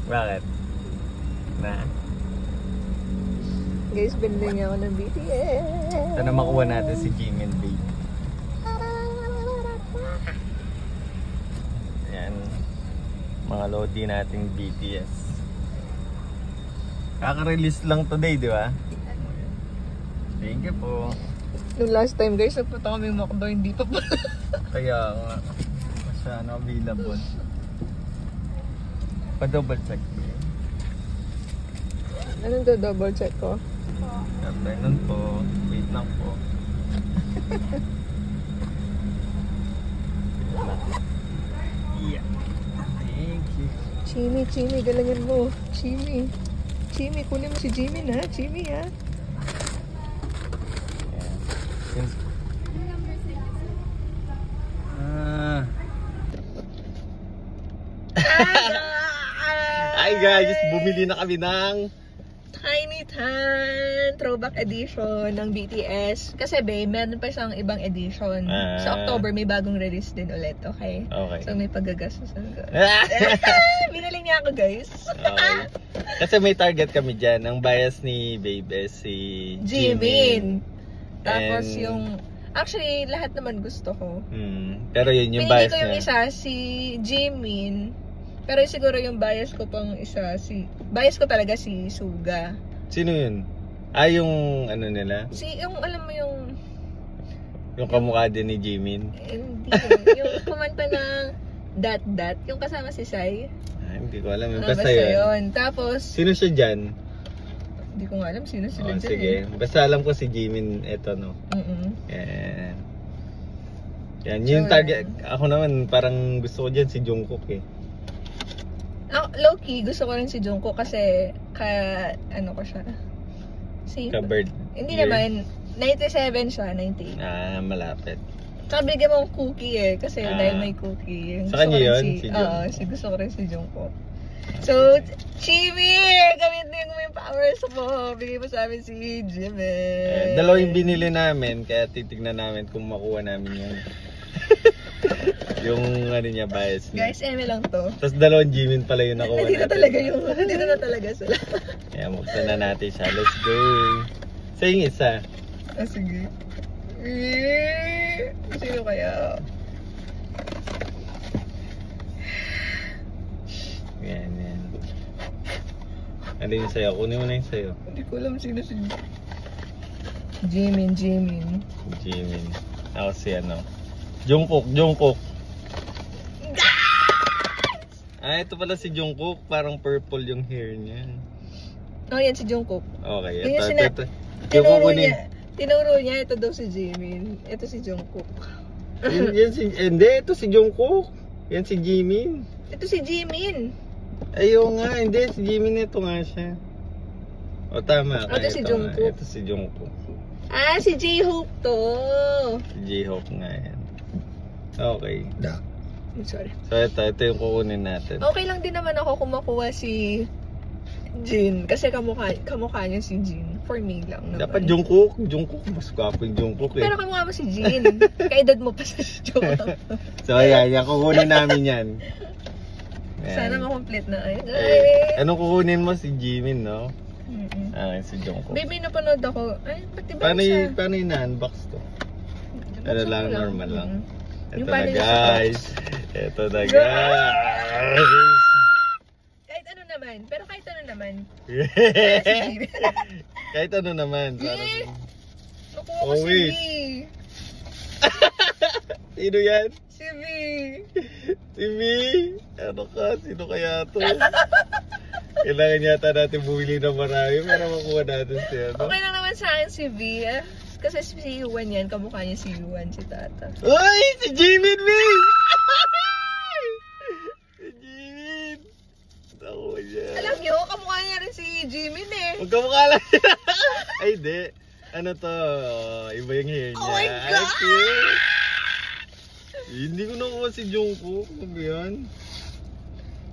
Bakit? Na? Guys, binili niya ako ng BTS. Sana makuha natin si Jimin, babe. Ayan. Mga lodi nating BTS. Kaka-release lang today, di ba? Thank you po. Nung last time guys, nagpunta kami makaba, hindi pa pala. Kaya nga. Masyano available. Pa-double check po. Anong double check ko? Afternoon po. Wait lang po. Yeah. Thank you. Chimi, galangin mo. Chimi, kunin mo si Jimin ha. Chimi ha. Hi guys, bumili na kami ng Tiny Tan Throwback Edition ng BTS. Kasi babe, meron pa siyang ibang edition. Sa October may bagong release din ulit, okay? Okay. So may paggagastusan ko. Binili niya ako guys. Okay. Kasi may target kami dyan. Ang bias ni babe si Jimin. Tapos yung actually lahat naman gusto ko. Pero yun yung pinili bias ko yung niya. isa si Jimin. Pero siguro yung bias ko pang isa bias ko talaga si Suga. Sino yun? Yung ano nila? Yung alam mo yung kamukha din ni Jimin. Hindi. Yung kumanta ng Dat, yung kasama si Sai. Hindi ko alam. Basta yun. Tapos sino siya dyan? Hindi ko nga alam sino sila dyan. Sige. Basta alam ko si Jimin. Eto no. Yan. Yung target. Ako naman parang gusto ko dyan si Jungkook eh. Low-key, gusto ko rin si Jungkook kasi ano ko siya. Ka-bird. Hindi naman, 97 siya, 98. Malapit. Tsaka bigyan mo cookie eh, kasi dahil may cookie. Sa kanya yun? Si Jungkook. Gusto ko rin si Jungkook. So, Chimi! Gamitin mo yung powers mo. Bigay mo sa amin si Jimin. Dalawa yung binili namin, kaya titignan namin kung makuha namin yung ano niya, bias niya. Guys, eme lang to. Tapos dalawang Jimin pala yung nakuha natin. Nandito na talaga sila. Kaya buksan na natin siya. Let's go. Sa yung isa. Sige. Sino kaya? Yan. Ano yung sa'yo? Kunin mo na yung sa'yo. Hindi ko alam sino si Jimin. Jimin. Ako si ano. Jungkook. Ito pala si Jungkook. Parang purple yung hair niya. Yan si Jungkook. Okay. Ito. Tinuro niya, ito daw si Jimin. Ito si Jungkook. Hindi, ito si Jungkook. Yan si Jimin. Ito si Jimin. Ayaw nga, hindi. Si Jimin ito nga siya. O tama ka. Ito si Jungkook. Ito si Jungkook. Si J-Hope to. Si J-Hope nga yan. Okay. Sorry. So ito yung kukunin natin. Okay lang din naman ako kung makuha si Jin. Kasi kamukha niya si Jin. For me lang naman. Dapat Jungkook. Mas gwapo yung Jungkook eh. Pero kamukha mo si Jin. Kaedad mo pa sa Jungkook. So yan, kukunin namin yan. Sana makomplete na. Anong kukunin mo? Si Jimin, no? Si Jungkook. Baby, napanood ako. Pati ba siya? Paano yung na-unbox to? Ano lang, normal lang. Ito na guys. Ito na guys. Kahit ano naman. Kahit ano naman. Nakuha ko si V. Sino yan? Si V. Si V? Ano ka? Sino kaya to? Kailangan yata natin bumili ng marami para makuha natin siya. Okay lang naman sa akin si V. Kasi si Yuan yan, kamukha niya si Yuan, si Tata. Uy! Si Jimin, Min! Si Jimin! Ako yan. Alam niyo, kamukha niya rin si Jimin eh. Magkamukha lang siya. Ay, di. Ano to? Iba yung hair niya. Oh my God! Ay, cute! Hindi ko nakuha si Jungkook. Ano ba yan?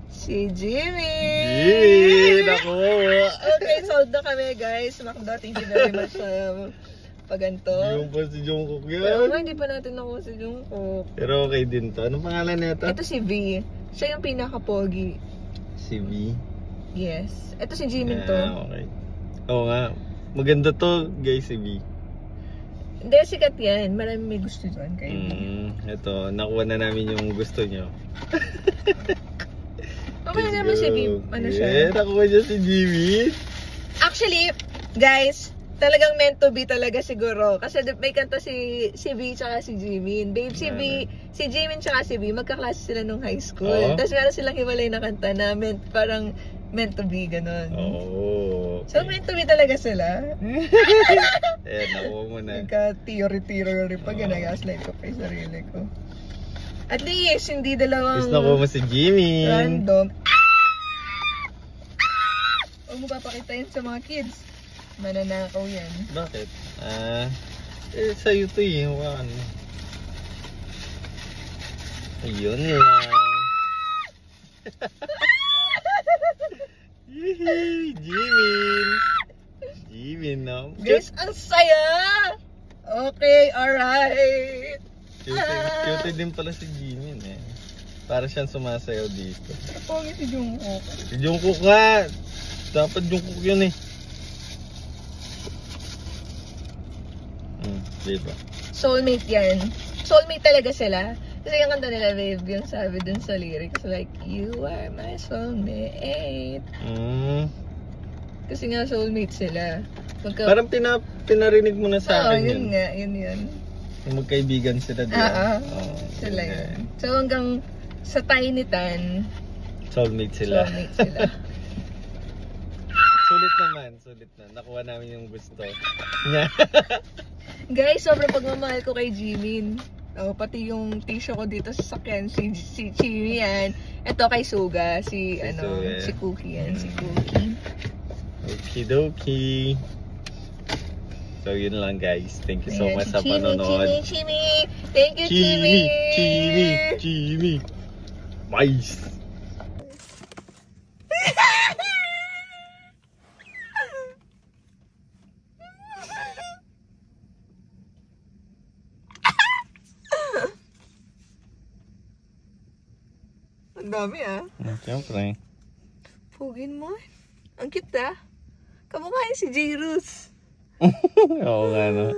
Si Jimin! Jimin! Ako! Okay, sold na kami guys. Makdo, thank you very much sa paganto. Hindi mo pa si Jungkook yan. Pero hindi pa natin nakuha si Jungkook. Pero okay din to. Anong pangalan nito? Ito si V. Siya yung pinaka-pogi. Si V. Yes. Ito si Jimin to. Okay. Oo nga. Maganda to, guys, si V. Hindi, sikat yan. Marami may gusto doon kay V. Ito, nakuha na namin yung gusto nyo. Okay naman si V. Ano siya? Yeah, nakuha niya si Jimin. Actually, guys, talagang meant to be talaga siguro. Kasi may kanta si V tsaka si Jimin. Babe, si Jimin tsaka si V, magkaklase sila nung high school. Oo. Tapos meron silang hiwalay na kanta na parang meant to be, ganun. Oo. So, meant to be talaga sila. Nakuha mo na. Nagka-theory pa, ginagaslight ko pa yung sarili ko. At least, hindi dalawang Tapos nakuha mo si Jimin. random. Huwag mo papakita yun sa mga kids. Mananakaw yan. Bakit? Sa'yo to eh. Hawakan mo. Ayun lang. Yehey! Jimin! Jimin, no? Guys, ang saya! Okay, alright. Cute din pala si Jimin eh. Para siyang sumasayaw dito. Pogi si Jungkook. Si Jungkook nga! Dapat Jungkook yun eh. Diba? Soulmate yan. Soulmate talaga sila. Kasi yung kanta nila, babe, yung sabi dun sa lyrics, like, you are my soulmate. Kasi nga soulmate sila. Parang pinarinig mo na sa akin yun nga, yun. Yung magkaibigan sila diba? Sila yun. So hanggang sa Tiny Tan, soulmate sila. Sulit na. Nakuha namin yung gusto. Guys, sobrang pagmamahal ko kay Jimin. Pati yung tissue ko dito sa sakyan, si Chimi yan. Ito kay Suga, si Cookie yan, si Cookie. Okidoki. So yun lang guys. Thank you so much sa panonood. Chimi! Thank you, Chimi! Chimi! Mais! Ang dami Siyempre. Pugin mo. Ang cute Kamukha yun si J. Rus. Oo nga no.